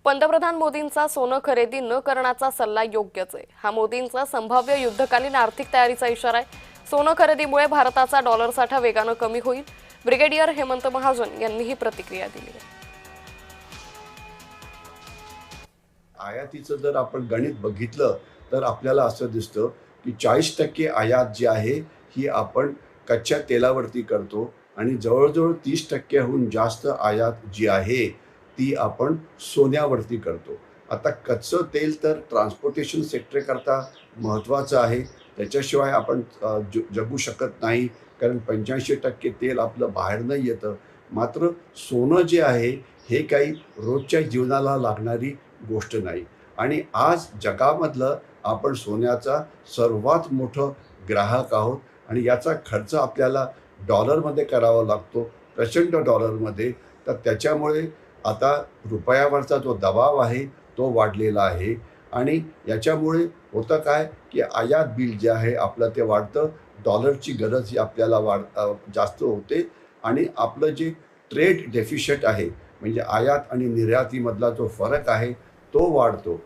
पंतप्रधान मोदींचा सोनं खरेदी न करण्याचा सल्ला योग्यच आहे। हा मोदींचा संभाव्य युद्धकालीन आर्थिक तयारीचा इशारा आहे। सोनं खरेदीमुळे भारताचा डॉलर साठा वेगाने कमी होईल। ब्रिगेडियर हेमंत महाजन यांनी ही प्रतिक्रिया दिली आहे। आयातीचं जर आपण गणित बघितलं तर आपल्याला असं दिसतं की 40% आयात जी आहे ही आपण कच्च्या तेलावरती करतो आणि जवळजवळ 30%हून जास्त आयात जी आहे ती आपण सोन्यावरती करतो। आता कच्चं तेल तर ट्रान्सपोर्टेशन सेक्टर करता महत्त्वाचं आहे, त्याच्याशिवाय आपण जगू शकत नाही, कारण 85% तेल आपलं बाहेरनं येतं। मात्र सोनं जे आहे हे काही रोजच्या जीवनाला लागणारी गोष्ट नाही आणि आज जगामधलं आपण सोन्याचा सर्वात मोठं ग्राहक आहोत आणि याचा खर्च आपल्याला डॉलरमध्ये करावा लागतो, प्रचंड डॉलरमध्ये। तर त्याच्यामुळे आता रुपयावरचा जो दबाव आहे तो वाढलेला आहे आणि याच्यामुळे होतं काय की आयात बिल जे आहे आपलं ते वाढतं, डॉलरची गरज ही आपल्याला जास्त होते आणि आपलं जे ट्रेड डेफिशिट आहे म्हणजे आयात आणि निर्यातीमधला जो फरक आहे तो वाढतो।